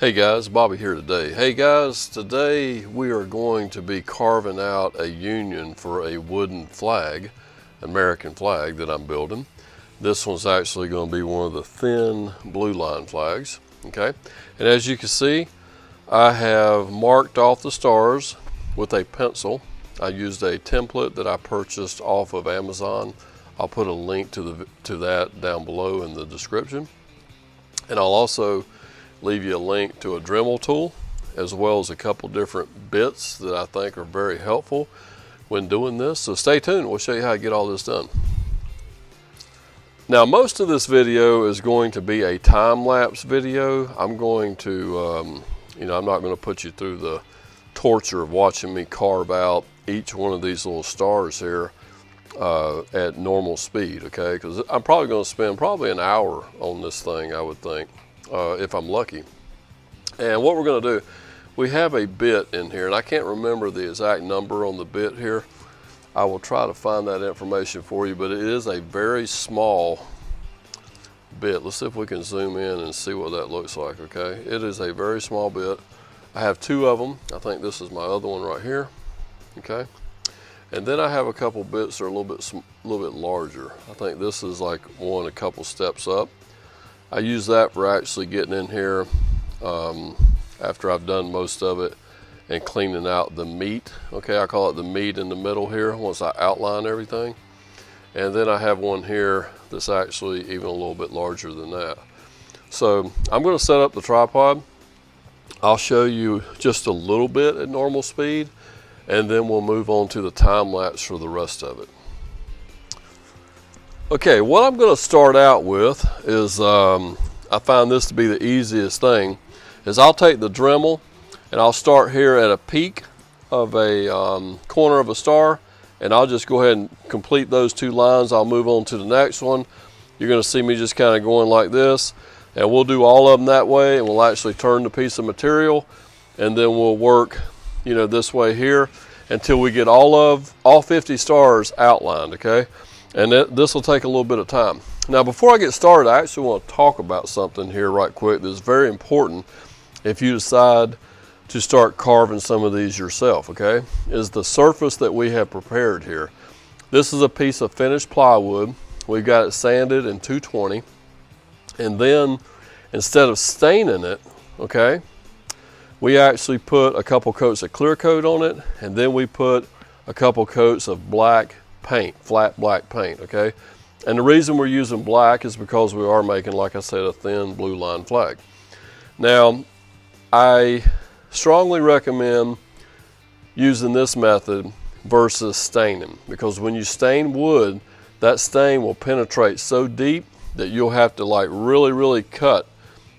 Hey guys, Bobby here today. Hey guys, today we are going to be carving out a union for a wooden flag, American flag that I'm building. This one's actually going to be one of the thin blue line flags, okay? And as you can see, I have marked off the stars with a pencil. I used a template that I purchased off of Amazon. I'll put a link to that down below in the description. And I'll also leave you a link to a Dremel tool, as well as a couple different bits that I think are very helpful when doing this. So stay tuned, we'll show you how to get all this done. Now most of this video is going to be a time-lapse video. I'm going to, I'm not going to put you through the torture of watching me carve out each one of these little stars here at normal speed, okay? Because I'm probably going to spend an hour on this thing, I would think. If I'm lucky. And what we're going to do, we have a bit in here, and I can't remember the exact number on the bit here. I will try to find that information for you, but it is a very small bit. Let's see if we can zoom in and see what that looks like, okay? It is a very small bit. I have two of them. I think this is my other one right here, okay? And then I have a couple bits that are a little bit larger. I think this is like one a couple steps up. I use that for actually getting in here after I've done most of it and cleaning out the meat. Okay, I call it the meat in the middle here once I outline everything. And then I have one here that's actually even a little bit larger than that. So I'm going to set up the tripod. I'll show you just a little bit at normal speed, and then we'll move on to the time lapse for the rest of it. Okay, what I'm going to start out with is, I find this to be the easiest thing, is I'll take the Dremel and I'll start here at a peak of a corner of a star, and I'll just go ahead and complete those two lines. I'll move on to the next one. You're going to see me just kind of going like this, and we'll do all of them that way, and we'll actually turn the piece of material, and then we'll work, this way here until we get all 50 stars outlined, okay? And this will take a little bit of time. Now before I get started, I actually want to talk about something here right quick that's very important if you decide to start carving some of these yourself, okay? Is the surface that we have prepared here. This is a piece of finished plywood. We've got it sanded in 220. And then instead of staining it, okay, we actually put a couple coats of clear coat on it, and then we put a couple coats of black paint, flat black paint, okay? And the reason we're using black is because we are making, like I said, a thin blue line flag. Now, I strongly recommend using this method versus staining, because when you stain wood, that stain will penetrate so deep that you'll have to like really cut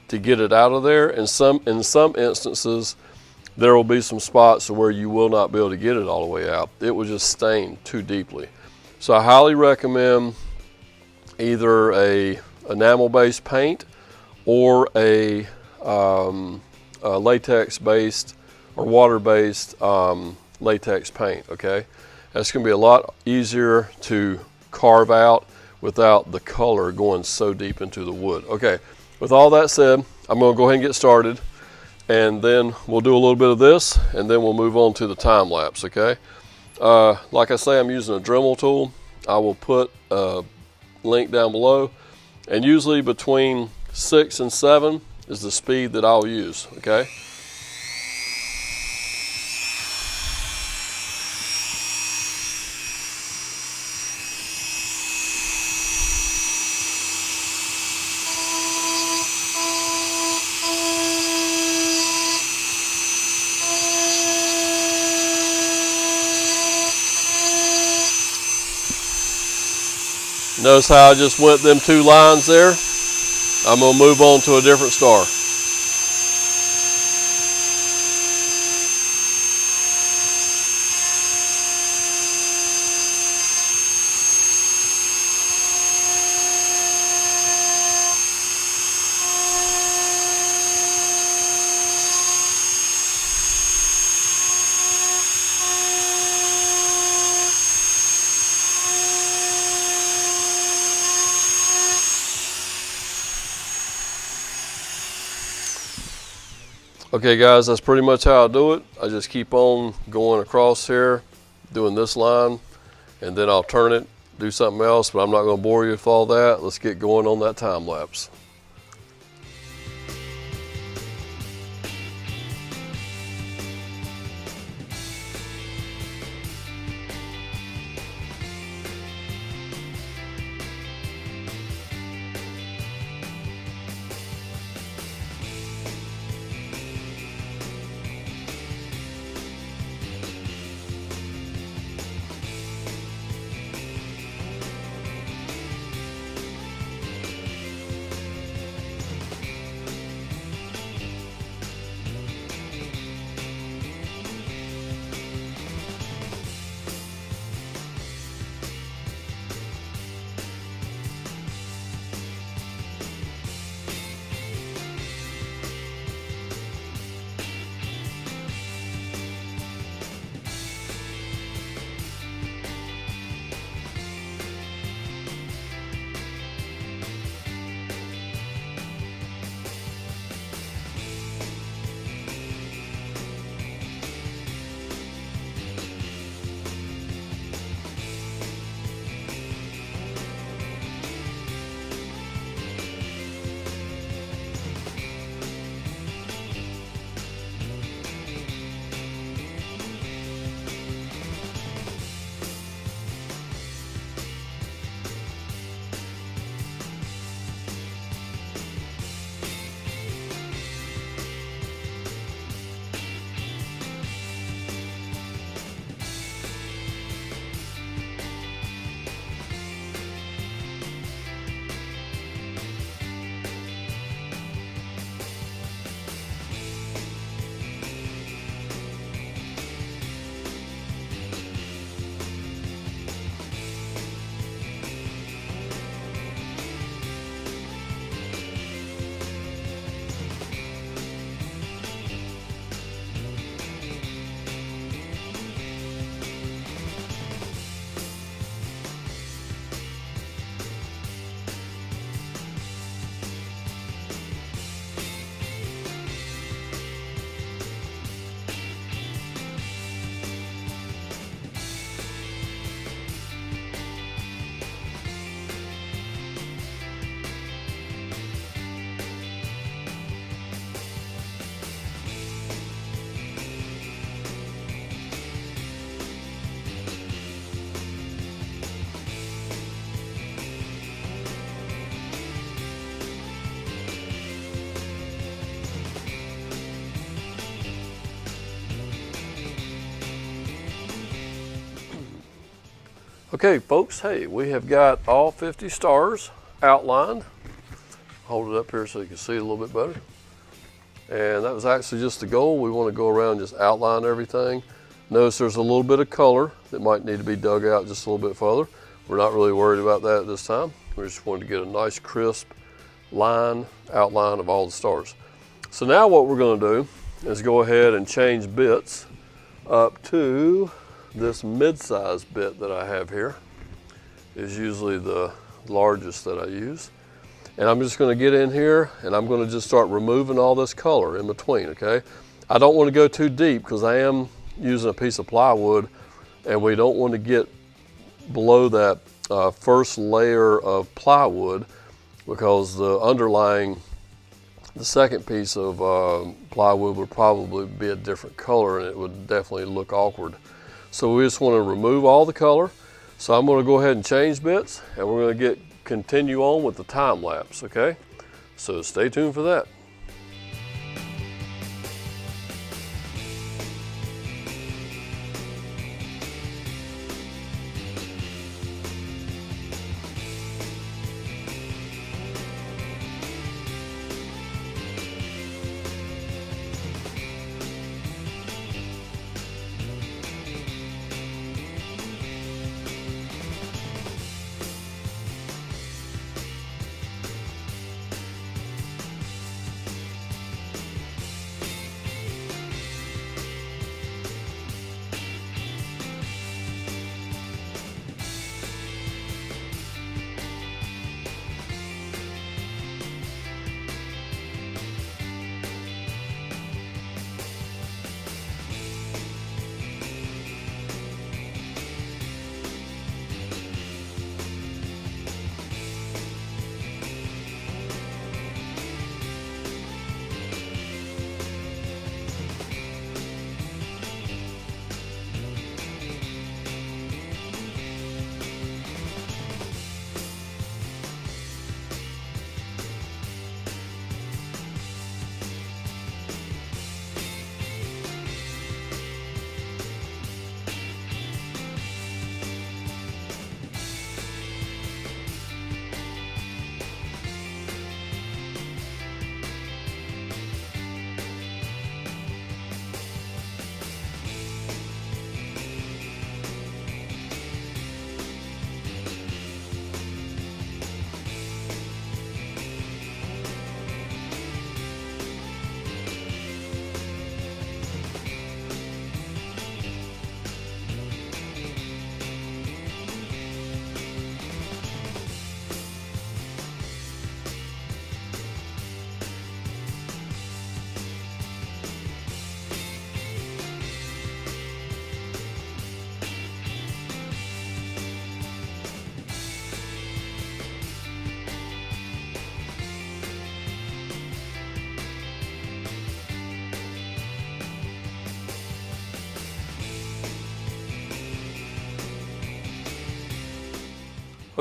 to get it out of there. And in some instances, there will be some spots where you will not be able to get it all the way out. It will just stain too deeply. So I highly recommend either a enamel-based paint or a latex-based or water-based latex paint, okay? That's gonna be a lot easier to carve out without the color going so deep into the wood. Okay, with all that said, I'm gonna go ahead and get started, and then we'll do a little bit of this, and then we'll move on to the time lapse, okay? Like I say, I'm using a Dremel tool. I will put a link down below, and usually between 6 and 7 is the speed that I'll use, okay? Notice how I just went them two lines there? I'm going to move on to a different star. Okay guys, that's pretty much how I do it. I just keep on going across here, doing this line, and then I'll turn it, do something else, but I'm not going to bore you with all that. Let's get going on that time lapse. Okay folks, hey, we have got all 50 stars outlined. Hold it up here so you can see it a little bit better. And that was actually just the goal. We want to go around and just outline everything. Notice there's a little bit of color that might need to be dug out just a little bit further. We're not really worried about that at this time. We just wanted to get a nice crisp outline of all the stars. So now what we're going to do is go ahead and change bits up to this mid-size bit that I have here. Is usually the largest that I use. And I'm just going to get in here and I'm going to just start removing all this color in between, okay? I don't want to go too deep because I am using a piece of plywood and we don't want to get below that first layer of plywood because the second piece of plywood would probably be a different color and it would definitely look awkward. So we just want to remove all the color. So I'm going to go ahead and change bits and we're going to continue on with the time lapse, okay? So stay tuned for that.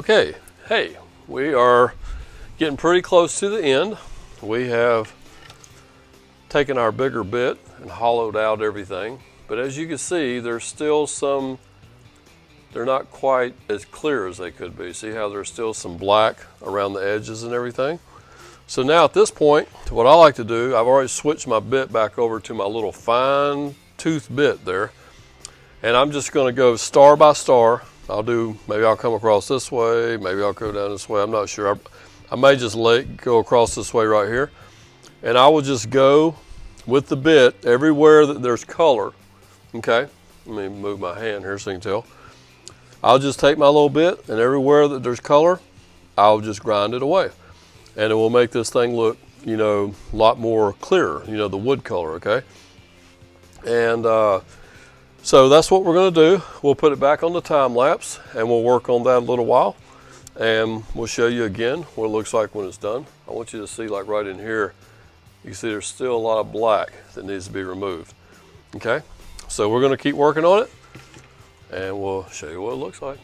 Okay, hey, we are getting pretty close to the end. We have taken our bigger bit and hollowed out everything, but as you can see, there's still some, they're not quite as clear as they could be. See how there's still some black around the edges and everything? So now at this point, what I like to do, I've already switched my bit back over to my little fine tooth bit there, and I'm just going to go star by star. Maybe I'll come across this way, maybe I'll go down this way, I'm not sure. I may just go across this way right here, and I will just go with the bit everywhere that there's color. Okay, let me move my hand here so you can tell. I'll just take my little bit, and everywhere that there's color, I'll just grind it away. And it will make this thing look, you know, a lot more clearer, you know, the wood color, okay? And so that's what we're gonna do. We'll put it back on the time lapse and we'll work on that a little while. And we'll show you again what it looks like when it's done. I want you to see, like right in here, you can see there's still a lot of black that needs to be removed, okay? So we're gonna keep working on it and we'll show you what it looks like.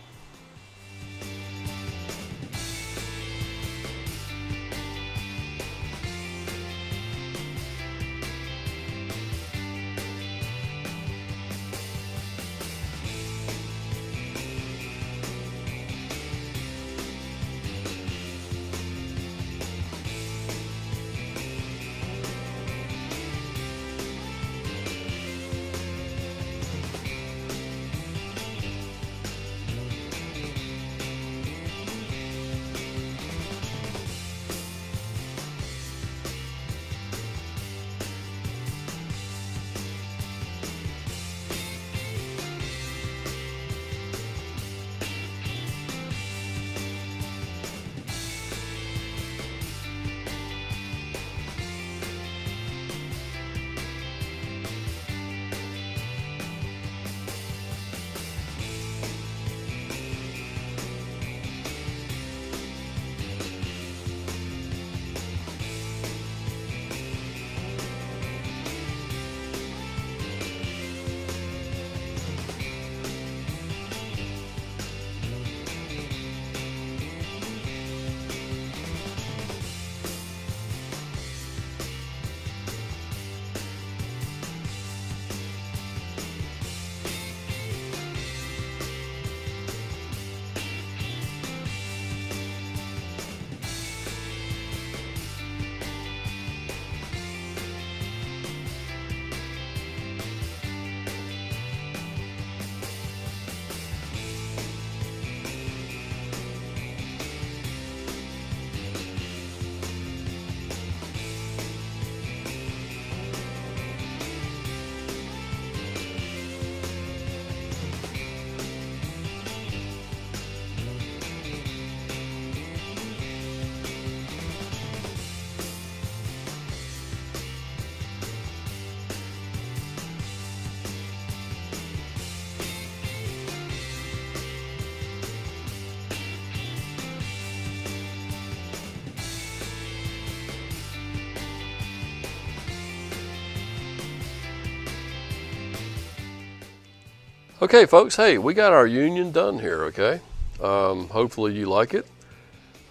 Okay, folks, hey, we got our union done here, okay? Hopefully you like it.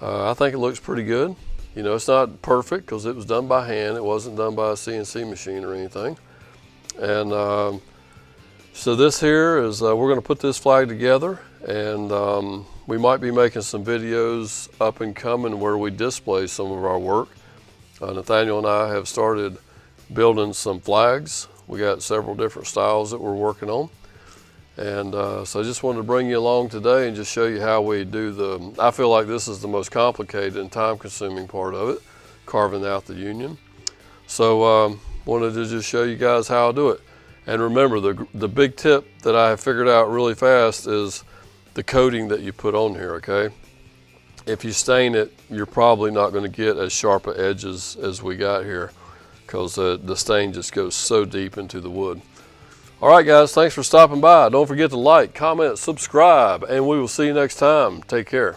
I think it looks pretty good. You know, it's not perfect because it was done by hand. It wasn't done by a CNC machine or anything. And so this here is, we're going to put this flag together, and we might be making some videos up and coming where we display some of our work. Nathaniel and I have started building some flags. We got several different styles that we're working on. And so I just wanted to bring you along today and just show you how we do I feel like this is the most complicated and time-consuming part of it, carving out the union. So wanted to just show you guys how I do it. And remember, the big tip that I have figured out really fast is the coating that you put on here, okay? If you stain it, you're probably not going to get as sharp edges as we got here because the stain just goes so deep into the wood. All right, guys, thanks for stopping by. Don't forget to like, comment, subscribe, and we will see you next time. Take care.